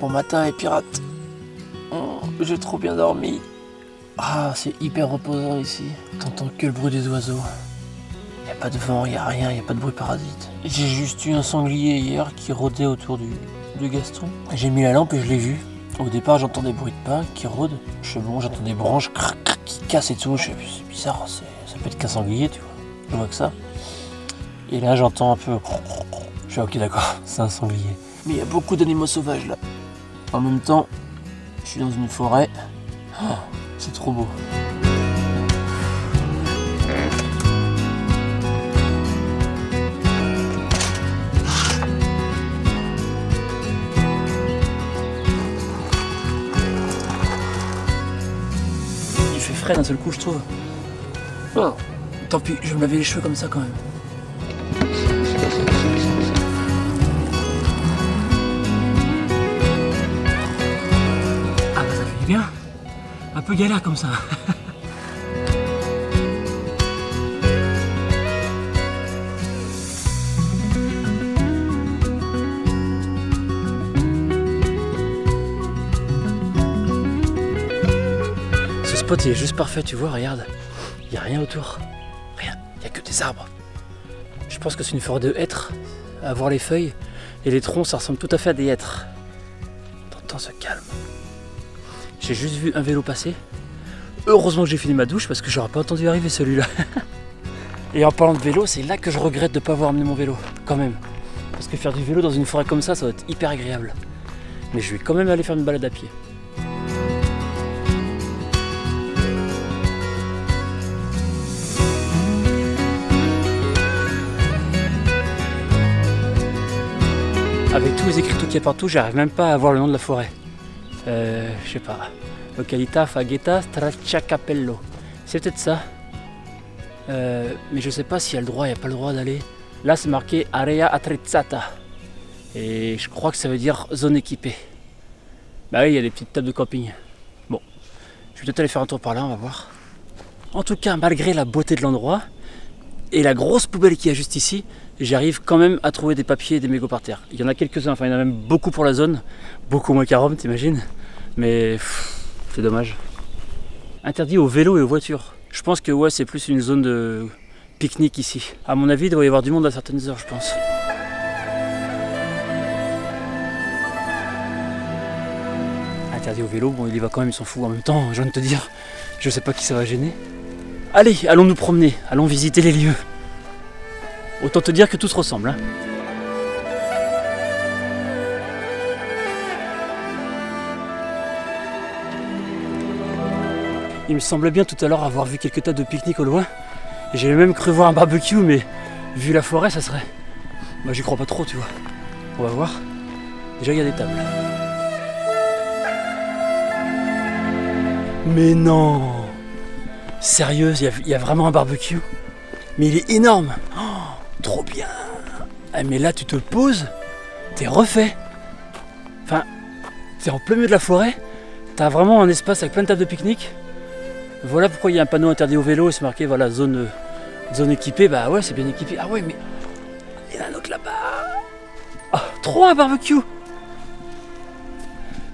Bon matin et pirate. J'ai trop bien dormi. Ah, c'est hyper reposant ici. T'entends que le bruit des oiseaux. Y a pas de vent, y a rien, y a pas de bruit parasite. J'ai juste eu un sanglier hier qui rôdait autour du Gaston. J'ai mis la lampe et je l'ai vu. Au départ, j'entends des bruits de pas qui rôdent. Je sais bon, j'entends des branches qui cassent et tout. Je sais, c'est bizarre, ça peut être qu'un sanglier, tu vois. Je vois que ça. Et là, j'entends un peu. Je suis ok, d'accord, c'est un sanglier. Mais il y a beaucoup d'animaux sauvages là. En même temps, je suis dans une forêt. Oh, c'est trop beau. Il fait frais d'un seul coup, je trouve. Oh, tant pis, je vais me laver les cheveux comme ça quand même. Bien, un peu galère comme ça. Ce spot il est juste parfait, tu vois, regarde. Il n'y a rien autour. Rien, il n'y a que des arbres. Je pense que c'est une forêt de hêtres. À voir les feuilles et les troncs, ça ressemble tout à fait à des hêtres. T'entends ce calme. J'ai juste vu un vélo passer. Heureusement que j'ai fini ma douche parce que j'aurais pas entendu arriver celui-là. Et en parlant de vélo, c'est là que je regrette de ne pas avoir amené mon vélo, quand même. Parce que faire du vélo dans une forêt comme ça va être hyper agréable. Mais je vais quand même aller faire une balade à pied. Avec tous les écriteaux qu'il y a partout, j'arrive même pas à voir le nom de la forêt. Je sais pas. Località Faghetta Stracciacapello. C'est peut-être ça. Mais je sais pas s'il y a le droit, il n'y a pas le droit d'aller. Là c'est marqué Area Attrezzata. Et je crois que ça veut dire zone équipée. Bah oui, il y a des petites tables de camping. Bon, je vais peut-être aller faire un tour par là, on va voir. En tout cas, malgré la beauté de l'endroit et la grosse poubelle qu'il y a juste ici, j'arrive quand même à trouver des papiers et des mégots par terre. Il y en a quelques-uns, enfin il y en a même beaucoup pour la zone. Beaucoup moins qu'à Rome, t'imagines. Mais c'est dommage. Interdit aux vélos et aux voitures. Je pense que ouais, c'est plus une zone de pique-nique ici. À mon avis, il doit y avoir du monde à certaines heures, je pense. Interdit aux vélos, bon il y va quand même, il s'en fout en même temps, je viens de te dire. Je sais pas qui ça va gêner. Allez, allons nous promener, allons visiter les lieux. Autant te dire que tout se ressemble. Hein. Il me semblait bien tout à l'heure avoir vu quelques tas de pique-nique au loin. Et j'avais même cru voir un barbecue, mais vu la forêt, ça serait... Bah j'y crois pas trop, tu vois. On va voir. Déjà, il y a des tables. Mais non! Sérieux, il y a vraiment un barbecue? Mais il est énorme! Oh, trop bien! Ah, mais là, tu te poses, t'es refait. Enfin, t'es en plein milieu de la forêt, t'as vraiment un espace avec plein de tables de pique-nique. Voilà pourquoi il y a un panneau interdit au vélo et c'est marqué voilà zone équipée. Bah ouais, c'est bien équipé. Ah ouais, mais il y en a un autre là-bas. Oh, trop un barbecue.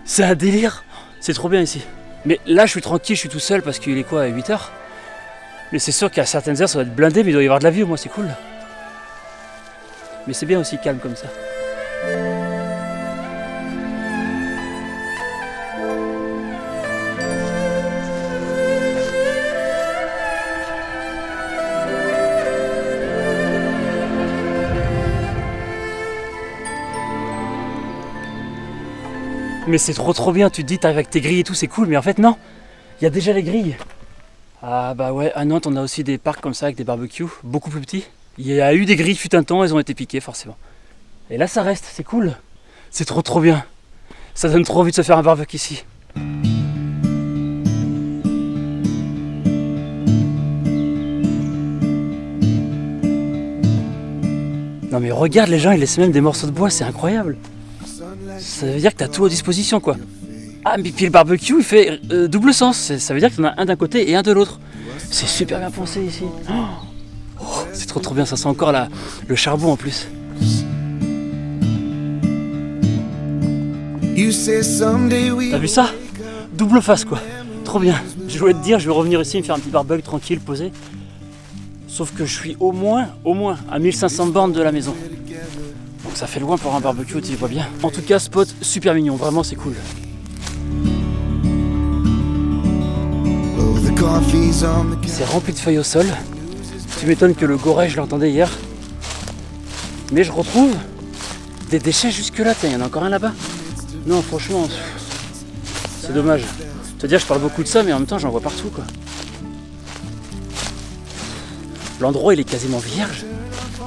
C'est un délire. C'est trop bien ici. Mais là, je suis tranquille, je suis tout seul parce qu'il est quoi, à 8 h. Mais c'est sûr qu'à certaines heures, ça doit être blindé, mais il doit y avoir de la vie au moins, c'est cool. Mais c'est bien aussi calme comme ça. Mais c'est trop bien, tu te dis t'arrives avec tes grilles et tout, c'est cool, mais en fait non, il y a déjà les grilles. Ah bah ouais, à Nantes on a aussi des parcs comme ça avec des barbecues, beaucoup plus petits. Il y a eu des grilles fut un temps, elles ont été piquées forcément. Et là ça reste, c'est cool, c'est trop bien. Ça donne trop envie de se faire un barbecue ici. Non mais regarde, les gens ils laissent même des morceaux de bois, c'est incroyable. Ça veut dire que tu as tout à disposition quoi. Ah mais puis le barbecue il fait double sens, ça veut dire que tu en as un d'un côté et un de l'autre. C'est super bien pensé ici. Oh, c'est trop bien, ça sent encore le charbon en plus. T'as vu ça? Double face quoi, trop bien. Je voulais te dire, je vais revenir ici me faire un petit barbecue tranquille, posé. Sauf que je suis au moins à 1500 bornes de la maison. Donc ça fait loin pour un barbecue, tu vois bien. En tout cas, spot super mignon, vraiment c'est cool. C'est rempli de feuilles au sol. Tu m'étonnes que le goret, je l'entendais hier. Mais je retrouve des déchets jusque là, tiens, il y en a encore un là-bas. Non, franchement, c'est dommage. C'est-à-dire, je parle beaucoup de ça, mais en même temps, j'en vois partout, quoi. L'endroit, il est quasiment vierge.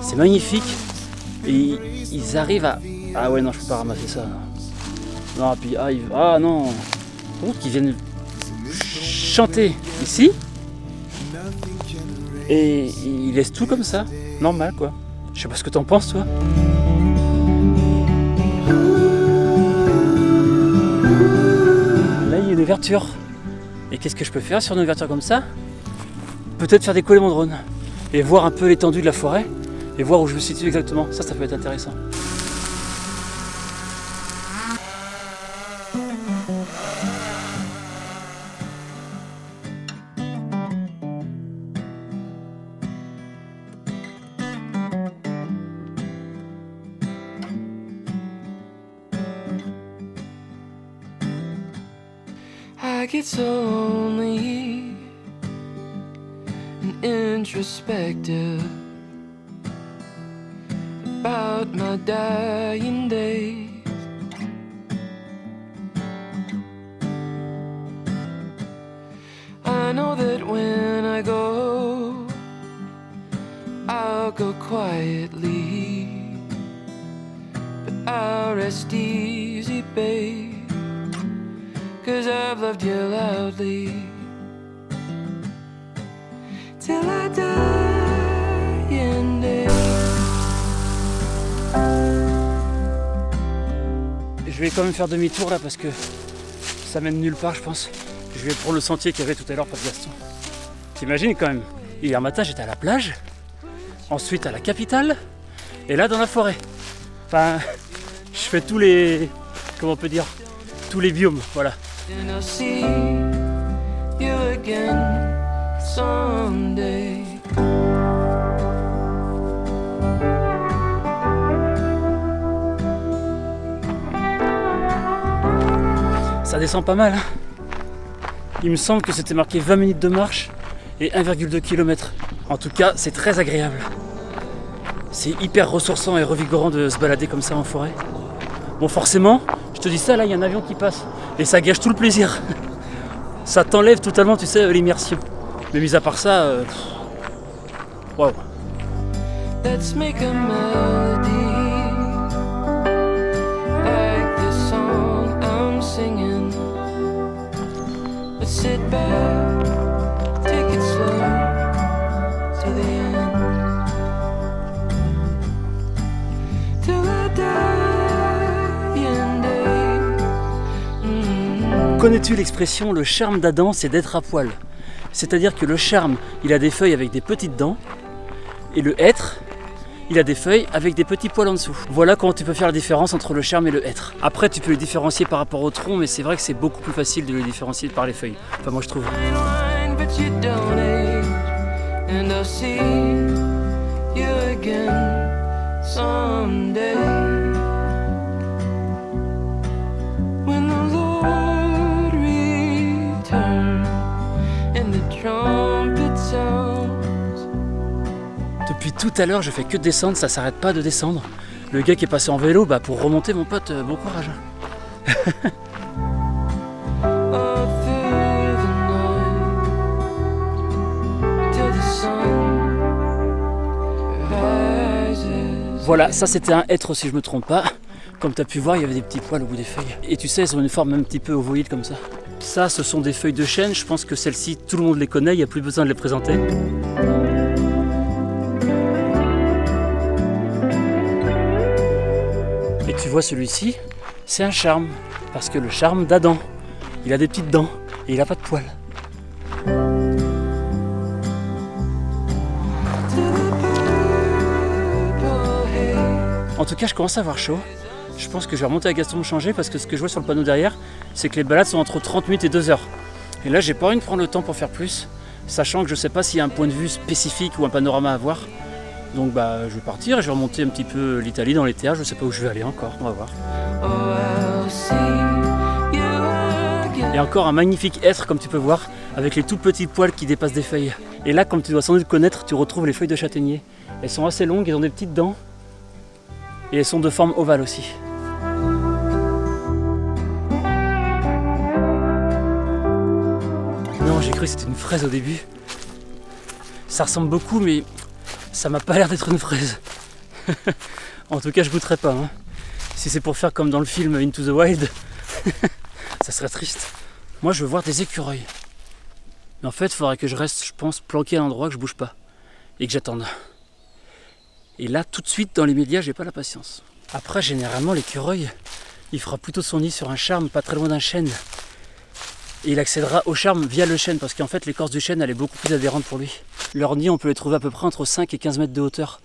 C'est magnifique. Et ils arrivent à... Ah ouais, non, je peux pas ramasser ça. Non, puis... Ah non. Par contre, qu'ils viennent chanter ici. Et ils laissent tout comme ça. Normal, quoi. Je sais pas ce que t'en penses, toi. Là, il y a une ouverture. Et qu'est-ce que je peux faire sur une ouverture comme ça? Peut-être faire décoller mon drone. Et voir un peu l'étendue de la forêt. Et voir où je me situe exactement. Ça peut être intéressant. I get so lonely and introspective about my dying days. I know that when I go, I'll go quietly, but I'll rest easy, babe. 'Cause I've loved you loudly till I die in day. Je vais quand même faire demi-tour là parce que ça mène nulle part, je pense. Je vais prendre le sentier qu'il y avait tout à l'heure près de Gaston. T'imagines quand même, hier matin j'étais à la plage, ensuite à la capitale, et là dans la forêt. Enfin, je fais tous les... comment on peut dire? Tous les biomes, voilà. And I'll see you again someday. Ça descend pas mal, hein. Il me semble que c'était marqué 20 minutes de marche et 1,2 km. En tout cas, c'est très agréable. C'est hyper ressourçant et revigorant de se balader comme ça en forêt. Bon, forcément, je te dis ça, là, il y a un avion qui passe. Et ça gâche tout le plaisir. Ça t'enlève totalement, tu sais, l'immersion. Mais mis à part ça, waouh. Let's make a melody like this song I'm singing. Let's sit back, take it slow to the end. Till I die in day. Connais-tu l'expression « le charme d'Adam, c'est d'être à poil ». C'est-à-dire que le charme, il a des feuilles avec des petites dents, et le être, il a des feuilles avec des petits poils en dessous. Voilà comment tu peux faire la différence entre le charme et le être. Après, tu peux les différencier par rapport au tronc, mais c'est vrai que c'est beaucoup plus facile de les différencier par les feuilles. Enfin, moi je trouve. Depuis tout à l'heure, je fais que descendre, ça s'arrête pas de descendre. Le gars qui est passé en vélo, bah pour remonter, mon pote, bon courage. Voilà, ça c'était un hêtre si je me trompe pas. Comme tu as pu voir, il y avait des petits poils au bout des feuilles. Et tu sais, elles ont une forme un petit peu ovoïde comme ça. Ça, ce sont des feuilles de chêne. Je pense que celles-ci, tout le monde les connaît, il n'y a plus besoin de les présenter. Et tu vois celui-ci, c'est un charme. Parce que le charme d'Adam, il a des petites dents et il n'a pas de poils. En tout cas, je commence à avoir chaud. Je pense que je vais remonter à Gaston me changer parce que ce que je vois sur le panneau derrière, c'est que les balades sont entre 30 minutes et 2 heures. Et là, j'ai pas envie de prendre le temps pour faire plus, sachant que je sais pas s'il y a un point de vue spécifique ou un panorama à voir. Donc bah, je vais partir et je vais remonter un petit peu l'Italie dans les terres. Je sais pas où je vais aller encore, on va voir. Et encore un magnifique hêtre, comme tu peux voir, avec les tout petits poils qui dépassent des feuilles. Et là, comme tu dois sans doute connaître, tu retrouves les feuilles de châtaignier. Elles sont assez longues, elles ont des petites dents. Et elles sont de forme ovale aussi. Non, j'ai cru que c'était une fraise au début. Ça ressemble beaucoup, mais ça m'a pas l'air d'être une fraise. En tout cas, je goûterai pas. Hein. Si c'est pour faire comme dans le film Into the Wild, ça serait triste. Moi, je veux voir des écureuils. Mais en fait, il faudrait que je reste, je pense, planqué à un endroit, que je bouge pas. Et que j'attende. Et là, tout de suite, dans les médias, j'ai pas la patience. Après, généralement, l'écureuil, il fera plutôt son nid sur un charme, pas très loin d'un chêne. Et il accédera au charme via le chêne, parce qu'en fait, l'écorce du chêne, elle est beaucoup plus adhérente pour lui. Leurs nids, on peut les trouver à peu près entre 5 et 15 mètres de hauteur.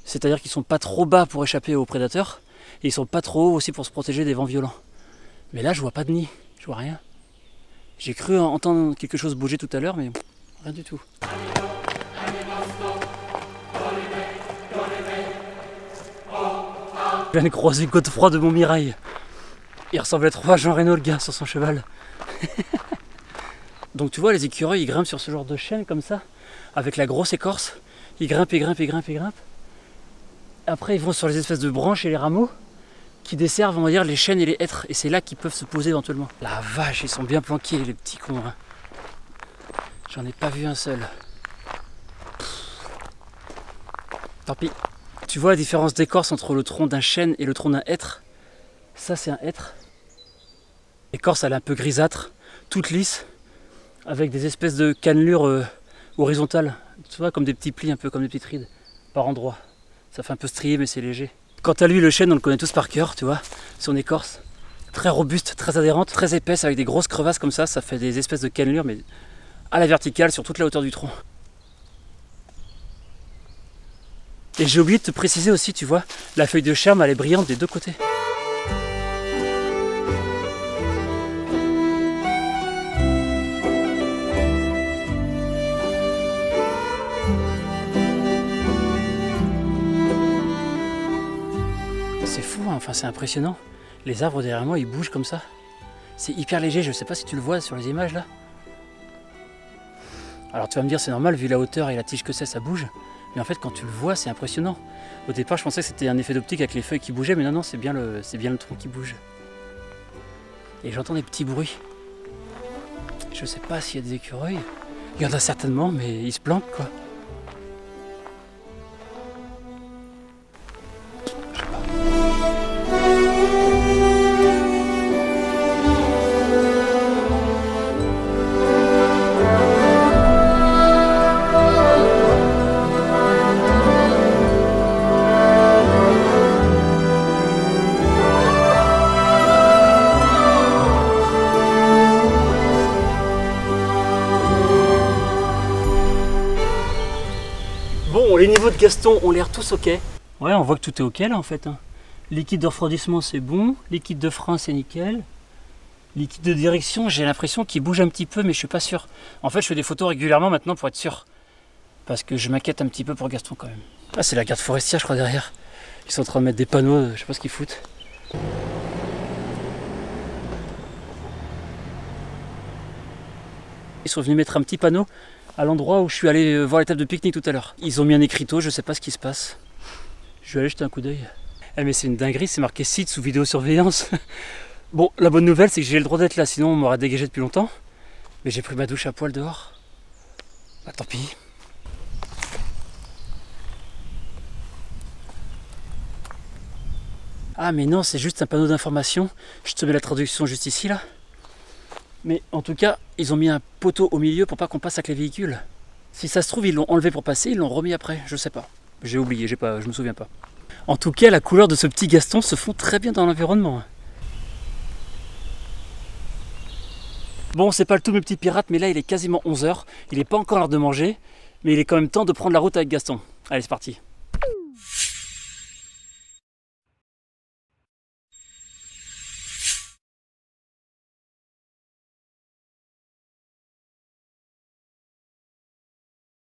C'est-à-dire qu'ils sont pas trop bas pour échapper aux prédateurs, et ils sont pas trop hauts aussi pour se protéger des vents violents. Mais là, je vois pas de nid, je vois rien. J'ai cru entendre quelque chose bouger tout à l'heure, mais rien du tout. Je viens de croiser Godefroy de Montmirail. Il ressemblait trop à Jean Reno, le gars, sur son cheval. Donc tu vois, les écureuils, ils grimpent sur ce genre de chêne comme ça, avec la grosse écorce. Ils grimpent et grimpent et grimpent et grimpent. Après, ils vont sur les espèces de branches et les rameaux qui desservent, on va dire, les chênes et les hêtres. Et c'est là qu'ils peuvent se poser éventuellement. La vache, ils sont bien planqués, les petits cons. Hein. J'en ai pas vu un seul. Tant pis. Tu vois la différence d'écorce entre le tronc d'un chêne et le tronc d'un hêtre? Ça, c'est un hêtre. L'écorce, elle est un peu grisâtre, toute lisse, avec des espèces de cannelures horizontales. Tu vois, comme des petits plis, un peu comme des petites rides, par endroits. Ça fait un peu strié, mais c'est léger. Quant à lui, le chêne, on le connaît tous par cœur, tu vois. Son écorce, très robuste, très adhérente, très épaisse, avec des grosses crevasses comme ça. Ça fait des espèces de cannelures, mais à la verticale, sur toute la hauteur du tronc. Et j'ai oublié de te préciser aussi, tu vois, la feuille de charme, elle est brillante des deux côtés. C'est fou, hein, enfin c'est impressionnant. Les arbres derrière moi, ils bougent comme ça. C'est hyper léger, je sais pas si tu le vois sur les images là. Alors tu vas me dire, c'est normal, vu la hauteur et la tige que c'est, ça bouge. Mais en fait, quand tu le vois, c'est impressionnant. Au départ, je pensais que c'était un effet d'optique avec les feuilles qui bougeaient, mais non, non, c'est bien le tronc qui bouge. Et j'entends des petits bruits. Je sais pas s'il y a des écureuils. Il y en a certainement, mais ils se planquent, quoi. Bon, les niveaux de Gaston ont l'air tous ok. Ouais, on voit que tout est ok là en fait. Hein. Liquide de refroidissement c'est bon, liquide de frein c'est nickel. Liquide de direction, j'ai l'impression qu'il bouge un petit peu mais je suis pas sûr. En fait je fais des photos régulièrement maintenant pour être sûr. Parce que je m'inquiète un petit peu pour Gaston quand même. Ah c'est la garde forestière je crois derrière. Ils sont en train de mettre des panneaux, je sais pas ce qu'ils foutent. Ils sont venus mettre un petit panneau à l'endroit où je suis allé voir les tables de pique-nique tout à l'heure. Ils ont mis un écriteau, je sais pas ce qui se passe. Je vais aller jeter un coup d'œil. Eh mais c'est une dinguerie, c'est marqué site sous vidéosurveillance. Bon, la bonne nouvelle c'est que j'ai le droit d'être là, sinon on m'aurait dégagé depuis longtemps. Mais j'ai pris ma douche à poil dehors. Bah tant pis. Ah mais non, c'est juste un panneau d'information. Je te mets la traduction juste ici là. Mais en tout cas, ils ont mis un poteau au milieu pour pas qu'on passe avec les véhicules. Si ça se trouve, ils l'ont enlevé pour passer, ils l'ont remis après, je sais pas. J'ai oublié, je me souviens pas. En tout cas, la couleur de ce petit Gaston se fond très bien dans l'environnement. Bon, c'est pas le tout mes petits pirates, mais là il est quasiment 11 h. Il n'est pas encore l'heure de manger, mais il est quand même temps de prendre la route avec Gaston. Allez, c'est parti.